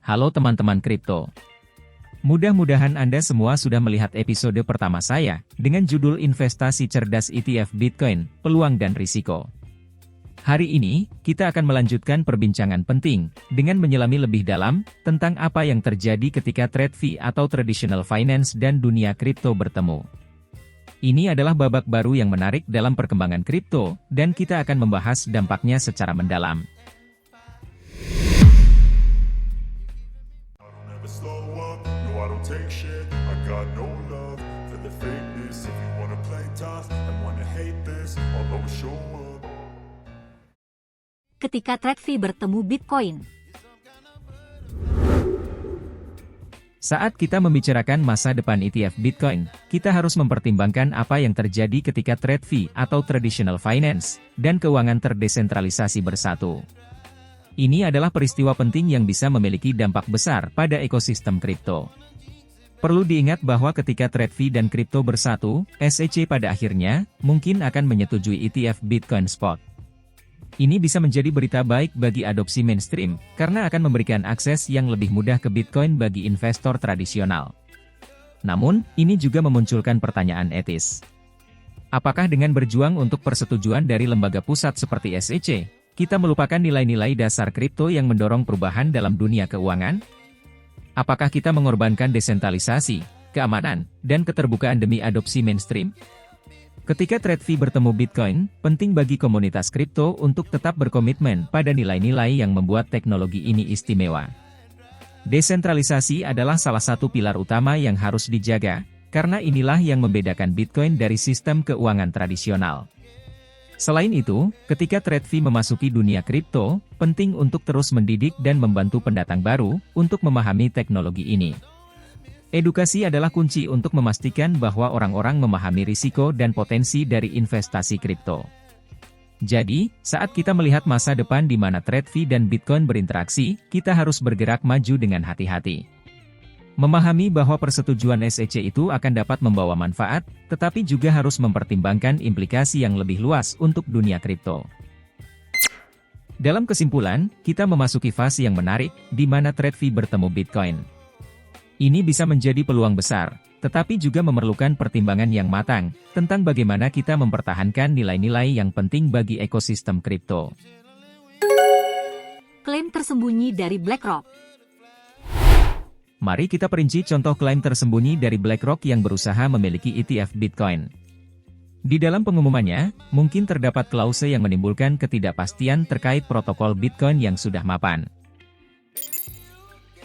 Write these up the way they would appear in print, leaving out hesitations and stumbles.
Halo teman-teman kripto. Mudah-mudahan Anda semua sudah melihat episode pertama saya, dengan judul Investasi Cerdas ETF Bitcoin, Peluang dan Risiko. Hari ini, kita akan melanjutkan perbincangan penting, dengan menyelami lebih dalam, tentang apa yang terjadi ketika TradFi atau Traditional Finance dan dunia kripto bertemu. Ini adalah babak baru yang menarik dalam perkembangan kripto, dan kita akan membahas dampaknya secara mendalam. Ketika TradFi bertemu Bitcoin. Saat kita membicarakan masa depan ETF Bitcoin, kita harus mempertimbangkan apa yang terjadi ketika TradFi atau Traditional Finance dan keuangan terdesentralisasi bersatu. Ini adalah peristiwa penting yang bisa memiliki dampak besar pada ekosistem kripto. Perlu diingat bahwa ketika TradFi dan kripto bersatu, SEC pada akhirnya mungkin akan menyetujui ETF Bitcoin Spot. Ini bisa menjadi berita baik bagi adopsi mainstream, karena akan memberikan akses yang lebih mudah ke Bitcoin bagi investor tradisional. Namun, ini juga memunculkan pertanyaan etis. Apakah dengan berjuang untuk persetujuan dari lembaga pusat seperti SEC, kita melupakan nilai-nilai dasar kripto yang mendorong perubahan dalam dunia keuangan? Apakah kita mengorbankan desentralisasi, keamanan, dan keterbukaan demi adopsi mainstream? Ketika TradFi bertemu Bitcoin, penting bagi komunitas kripto untuk tetap berkomitmen pada nilai-nilai yang membuat teknologi ini istimewa. Desentralisasi adalah salah satu pilar utama yang harus dijaga, karena inilah yang membedakan Bitcoin dari sistem keuangan tradisional. Selain itu, ketika TradFi memasuki dunia kripto, penting untuk terus mendidik dan membantu pendatang baru untuk memahami teknologi ini. Edukasi adalah kunci untuk memastikan bahwa orang-orang memahami risiko dan potensi dari investasi kripto. Jadi, saat kita melihat masa depan di mana TradFi dan Bitcoin berinteraksi, kita harus bergerak maju dengan hati-hati. Memahami bahwa persetujuan SEC itu akan dapat membawa manfaat, tetapi juga harus mempertimbangkan implikasi yang lebih luas untuk dunia kripto. Dalam kesimpulan, kita memasuki fase yang menarik, di mana TradFi bertemu Bitcoin. Ini bisa menjadi peluang besar, tetapi juga memerlukan pertimbangan yang matang, tentang bagaimana kita mempertahankan nilai-nilai yang penting bagi ekosistem kripto. Klaim tersembunyi dari BlackRock. Mari kita perinci contoh klaim tersembunyi dari BlackRock yang berusaha memiliki ETF Bitcoin. Di dalam pengumumannya, mungkin terdapat klause yang menimbulkan ketidakpastian terkait protokol Bitcoin yang sudah mapan.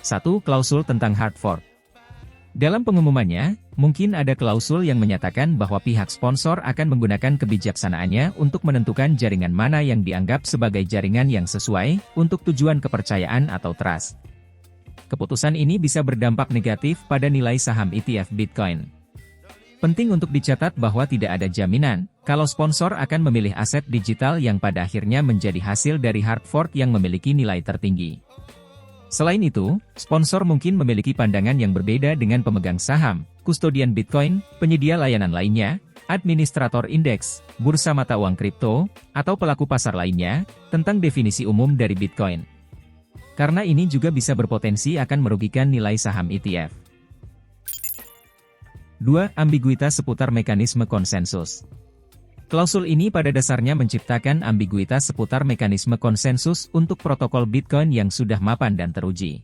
1. Klausul tentang hard fork. Dalam pengumumannya, mungkin ada klausul yang menyatakan bahwa pihak sponsor akan menggunakan kebijaksanaannya untuk menentukan jaringan mana yang dianggap sebagai jaringan yang sesuai untuk tujuan kepercayaan atau trust. Keputusan ini bisa berdampak negatif pada nilai saham ETF Bitcoin. Penting untuk dicatat bahwa tidak ada jaminan kalau sponsor akan memilih aset digital yang pada akhirnya menjadi hasil dari hard fork yang memiliki nilai tertinggi. Selain itu, sponsor mungkin memiliki pandangan yang berbeda dengan pemegang saham, kustodian Bitcoin, penyedia layanan lainnya, administrator indeks, bursa mata uang kripto, atau pelaku pasar lainnya, tentang definisi umum dari Bitcoin. Karena ini juga bisa berpotensi akan merugikan nilai saham ETF. 2. Ambiguitas seputar mekanisme konsensus. Klausul ini pada dasarnya menciptakan ambiguitas seputar mekanisme konsensus untuk protokol Bitcoin yang sudah mapan dan teruji.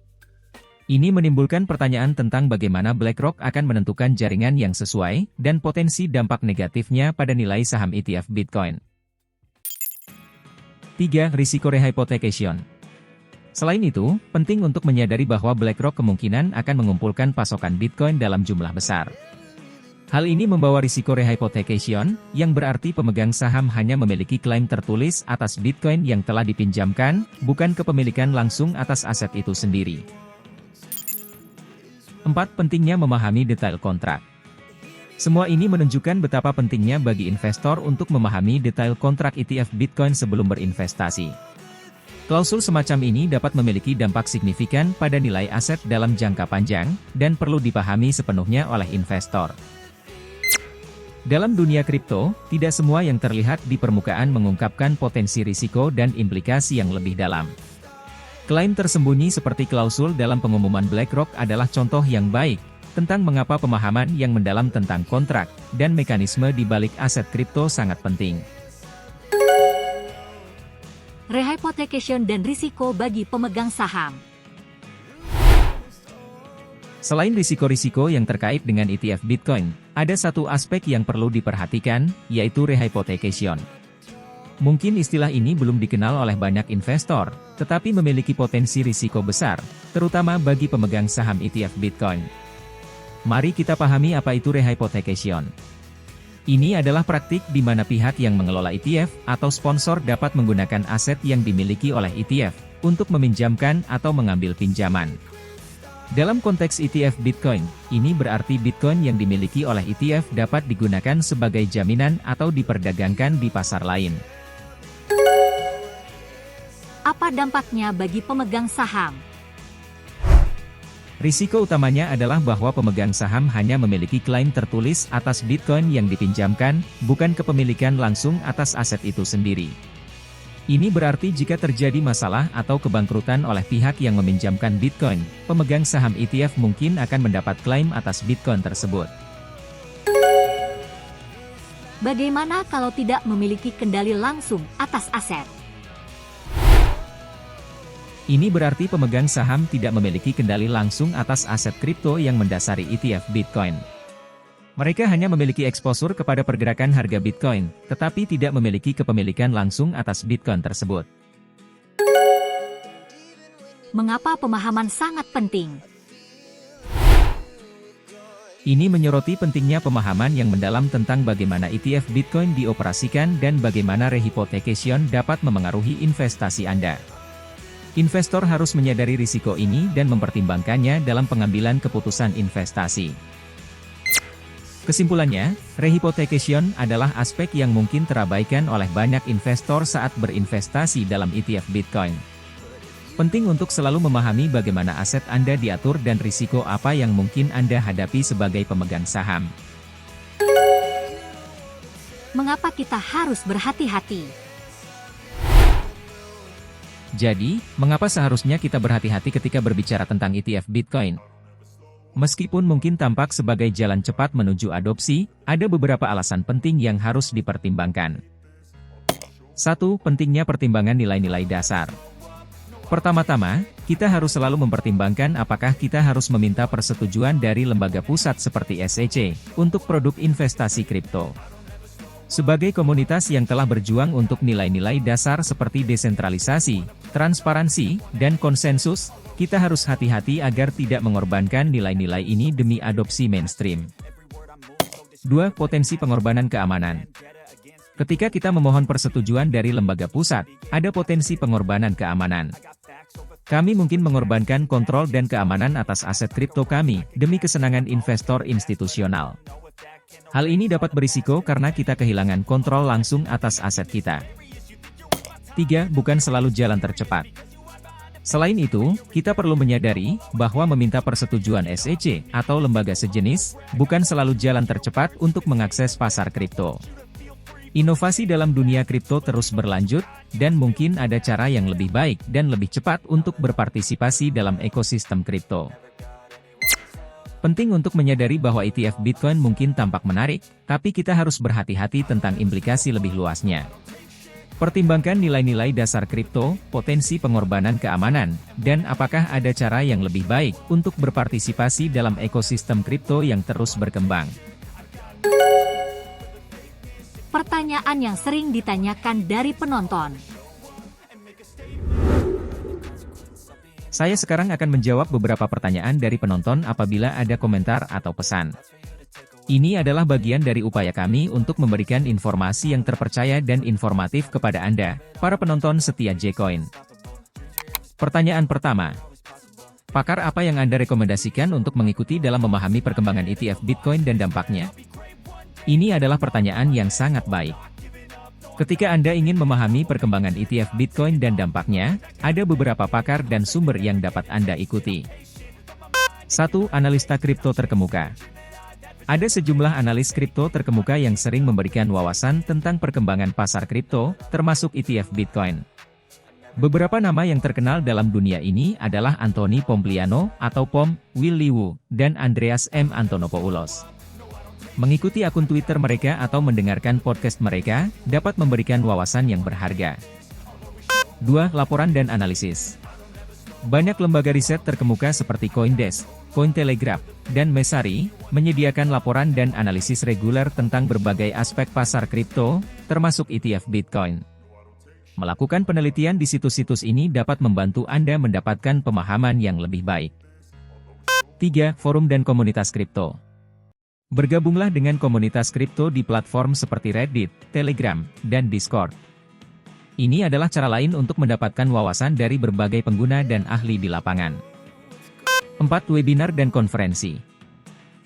Ini menimbulkan pertanyaan tentang bagaimana BlackRock akan menentukan jaringan yang sesuai, dan potensi dampak negatifnya pada nilai saham ETF Bitcoin. 3. Risiko rehypothecation. Selain itu, penting untuk menyadari bahwa BlackRock kemungkinan akan mengumpulkan pasokan Bitcoin dalam jumlah besar. Hal ini membawa risiko rehypothecation, yang berarti pemegang saham hanya memiliki klaim tertulis atas Bitcoin yang telah dipinjamkan, bukan kepemilikan langsung atas aset itu sendiri. 4. Pentingnya memahami detail kontrak. Semua ini menunjukkan betapa pentingnya bagi investor untuk memahami detail kontrak ETF Bitcoin sebelum berinvestasi. Klausul semacam ini dapat memiliki dampak signifikan pada nilai aset dalam jangka panjang, dan perlu dipahami sepenuhnya oleh investor. Dalam dunia kripto, tidak semua yang terlihat di permukaan mengungkapkan potensi risiko dan implikasi yang lebih dalam. Klaim tersembunyi seperti klausul dalam pengumuman BlackRock adalah contoh yang baik tentang mengapa pemahaman yang mendalam tentang kontrak dan mekanisme di balik aset kripto sangat penting. Rehypothecation dan risiko bagi pemegang saham. Selain risiko-risiko yang terkait dengan ETF Bitcoin, ada satu aspek yang perlu diperhatikan, yaitu rehypothecation. Mungkin istilah ini belum dikenal oleh banyak investor, tetapi memiliki potensi risiko besar, terutama bagi pemegang saham ETF Bitcoin. Mari kita pahami apa itu rehypothecation. Ini adalah praktik di mana pihak yang mengelola ETF atau sponsor dapat menggunakan aset yang dimiliki oleh ETF untuk meminjamkan atau mengambil pinjaman. Dalam konteks ETF Bitcoin, ini berarti Bitcoin yang dimiliki oleh ETF dapat digunakan sebagai jaminan atau diperdagangkan di pasar lain. Apa dampaknya bagi pemegang saham? Risiko utamanya adalah bahwa pemegang saham hanya memiliki klaim tertulis atas Bitcoin yang dipinjamkan, bukan kepemilikan langsung atas aset itu sendiri. Ini berarti jika terjadi masalah atau kebangkrutan oleh pihak yang meminjamkan Bitcoin, pemegang saham ETF mungkin akan mendapat klaim atas Bitcoin tersebut. Bagaimana kalau tidak memiliki kendali langsung atas aset? Ini berarti pemegang saham tidak memiliki kendali langsung atas aset kripto yang mendasari ETF Bitcoin. Mereka hanya memiliki eksposur kepada pergerakan harga Bitcoin, tetapi tidak memiliki kepemilikan langsung atas Bitcoin tersebut. Mengapa pemahaman sangat penting? Ini menyoroti pentingnya pemahaman yang mendalam tentang bagaimana ETF Bitcoin dioperasikan dan bagaimana rehypothecation dapat memengaruhi investasi Anda. Investor harus menyadari risiko ini dan mempertimbangkannya dalam pengambilan keputusan investasi. Kesimpulannya, rehypothecation adalah aspek yang mungkin terabaikan oleh banyak investor saat berinvestasi dalam ETF Bitcoin. Penting untuk selalu memahami bagaimana aset Anda diatur dan risiko apa yang mungkin Anda hadapi sebagai pemegang saham. Mengapa kita harus berhati-hati? Jadi, mengapa seharusnya kita berhati-hati ketika berbicara tentang ETF Bitcoin? Meskipun mungkin tampak sebagai jalan cepat menuju adopsi, ada beberapa alasan penting yang harus dipertimbangkan. 1. Pentingnya pertimbangan nilai-nilai dasar. Pertama-tama, kita harus selalu mempertimbangkan apakah kita harus meminta persetujuan dari lembaga pusat seperti SEC untuk produk investasi kripto. Sebagai komunitas yang telah berjuang untuk nilai-nilai dasar seperti desentralisasi, transparansi, dan konsensus, kita harus hati-hati agar tidak mengorbankan nilai-nilai ini demi adopsi mainstream. 2. Potensi pengorbanan keamanan. Ketika kita memohon persetujuan dari lembaga pusat, ada potensi pengorbanan keamanan. Kami mungkin mengorbankan kontrol dan keamanan atas aset kripto kami, demi kesenangan investor institusional. Hal ini dapat berisiko karena kita kehilangan kontrol langsung atas aset kita. 3. Bukan selalu jalan tercepat. Selain itu, kita perlu menyadari bahwa meminta persetujuan SEC atau lembaga sejenis bukan selalu jalan tercepat untuk mengakses pasar kripto. Inovasi dalam dunia kripto terus berlanjut, dan mungkin ada cara yang lebih baik dan lebih cepat untuk berpartisipasi dalam ekosistem kripto. Penting untuk menyadari bahwa ETF Bitcoin mungkin tampak menarik, tapi kita harus berhati-hati tentang implikasi lebih luasnya. Pertimbangkan nilai-nilai dasar kripto, potensi pengorbanan keamanan, dan apakah ada cara yang lebih baik untuk berpartisipasi dalam ekosistem kripto yang terus berkembang. Pertanyaan yang sering ditanyakan dari penonton. Saya sekarang akan menjawab beberapa pertanyaan dari penonton apabila ada komentar atau pesan. Ini adalah bagian dari upaya kami untuk memberikan informasi yang terpercaya dan informatif kepada Anda, para penonton setia J-Coin. Pertanyaan pertama. Pakar apa yang Anda rekomendasikan untuk mengikuti dalam memahami perkembangan ETF Bitcoin dan dampaknya? Ini adalah pertanyaan yang sangat baik. Ketika Anda ingin memahami perkembangan ETF Bitcoin dan dampaknya, ada beberapa pakar dan sumber yang dapat Anda ikuti. 1. Analista kripto terkemuka. Ada sejumlah analis kripto terkemuka yang sering memberikan wawasan tentang perkembangan pasar kripto, termasuk ETF Bitcoin. Beberapa nama yang terkenal dalam dunia ini adalah Anthony Pompliano atau Pom, Willy Woo, dan Andreas M. Antonopoulos. Mengikuti akun Twitter mereka atau mendengarkan podcast mereka, dapat memberikan wawasan yang berharga. 2. Laporan dan analisis. Banyak lembaga riset terkemuka seperti CoinDesk, Cointelegraph, dan Messari, menyediakan laporan dan analisis reguler tentang berbagai aspek pasar kripto, termasuk ETF Bitcoin. Melakukan penelitian di situs-situs ini dapat membantu Anda mendapatkan pemahaman yang lebih baik. 3. Forum dan komunitas kripto. Bergabunglah dengan komunitas kripto di platform seperti Reddit, Telegram, dan Discord. Ini adalah cara lain untuk mendapatkan wawasan dari berbagai pengguna dan ahli di lapangan. 4. Webinar dan konferensi.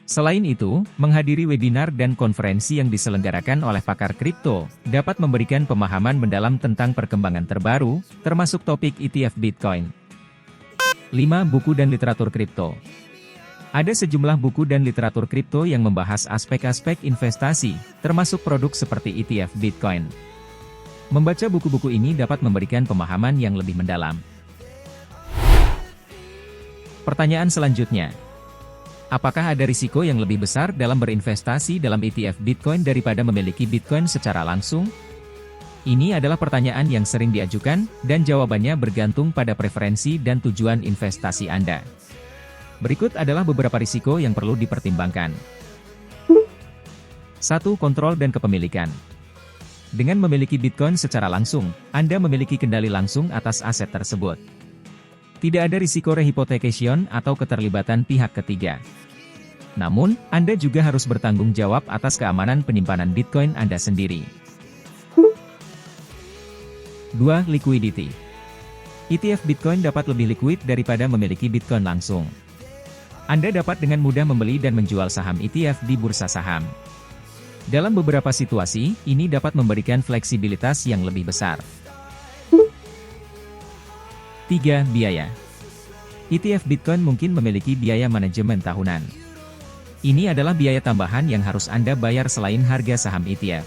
Selain itu, menghadiri webinar dan konferensi yang diselenggarakan oleh pakar kripto, dapat memberikan pemahaman mendalam tentang perkembangan terbaru, termasuk topik ETF Bitcoin. 5. Buku dan literatur kripto. Ada sejumlah buku dan literatur kripto yang membahas aspek-aspek investasi, termasuk produk seperti ETF Bitcoin. Membaca buku-buku ini dapat memberikan pemahaman yang lebih mendalam. Pertanyaan selanjutnya. Apakah ada risiko yang lebih besar dalam berinvestasi dalam ETF Bitcoin daripada memiliki Bitcoin secara langsung? Ini adalah pertanyaan yang sering diajukan, dan jawabannya bergantung pada preferensi dan tujuan investasi Anda. Berikut adalah beberapa risiko yang perlu dipertimbangkan. 1. Kontrol dan kepemilikan. Dengan memiliki Bitcoin secara langsung, Anda memiliki kendali langsung atas aset tersebut. Tidak ada risiko rehypothecation atau keterlibatan pihak ketiga. Namun, Anda juga harus bertanggung jawab atas keamanan penyimpanan Bitcoin Anda sendiri. 2. Liquidity. ETF Bitcoin dapat lebih liquid daripada memiliki Bitcoin langsung. Anda dapat dengan mudah membeli dan menjual saham ETF di bursa saham. Dalam beberapa situasi, ini dapat memberikan fleksibilitas yang lebih besar. 3. Biaya. ETF Bitcoin mungkin memiliki biaya manajemen tahunan. Ini adalah biaya tambahan yang harus Anda bayar selain harga saham ETF.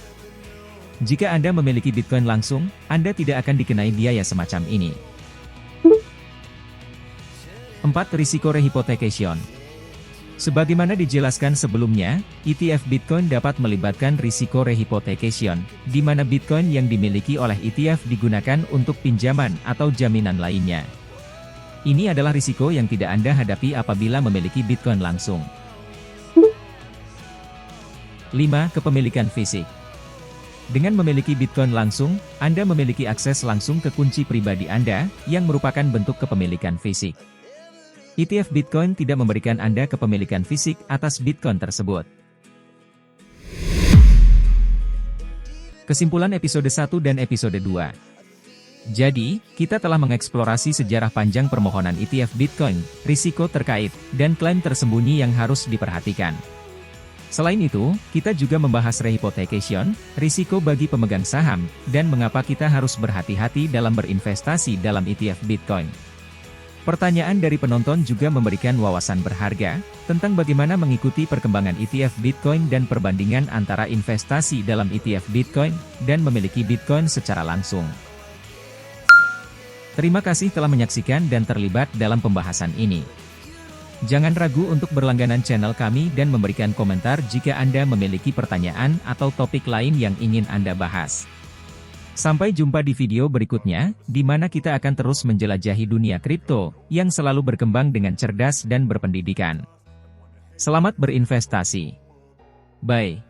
Jika Anda memiliki Bitcoin langsung, Anda tidak akan dikenai biaya semacam ini. 4. Risiko rehypothecation. Sebagaimana dijelaskan sebelumnya, ETF Bitcoin dapat melibatkan risiko rehypothecation, di mana Bitcoin yang dimiliki oleh ETF digunakan untuk pinjaman atau jaminan lainnya. Ini adalah risiko yang tidak Anda hadapi apabila memiliki Bitcoin langsung. 5. Kepemilikan fisik. Dengan memiliki Bitcoin langsung, Anda memiliki akses langsung ke kunci pribadi Anda, yang merupakan bentuk kepemilikan fisik. ETF Bitcoin tidak memberikan Anda kepemilikan fisik atas Bitcoin tersebut. Kesimpulan episode 1 dan episode 2. Jadi, kita telah mengeksplorasi sejarah panjang permohonan ETF Bitcoin, risiko terkait, dan klaim tersembunyi yang harus diperhatikan. Selain itu, kita juga membahas rehypothecation, risiko bagi pemegang saham, dan mengapa kita harus berhati-hati dalam berinvestasi dalam ETF Bitcoin. Pertanyaan dari penonton juga memberikan wawasan berharga, tentang bagaimana mengikuti perkembangan ETF Bitcoin dan perbandingan antara investasi dalam ETF Bitcoin, dan memiliki Bitcoin secara langsung. Terima kasih telah menyaksikan dan terlibat dalam pembahasan ini. Jangan ragu untuk berlangganan channel kami dan memberikan komentar jika Anda memiliki pertanyaan atau topik lain yang ingin Anda bahas. Sampai jumpa di video berikutnya, di mana kita akan terus menjelajahi dunia kripto, yang selalu berkembang dengan cerdas dan berpendidikan. Selamat berinvestasi. Bye.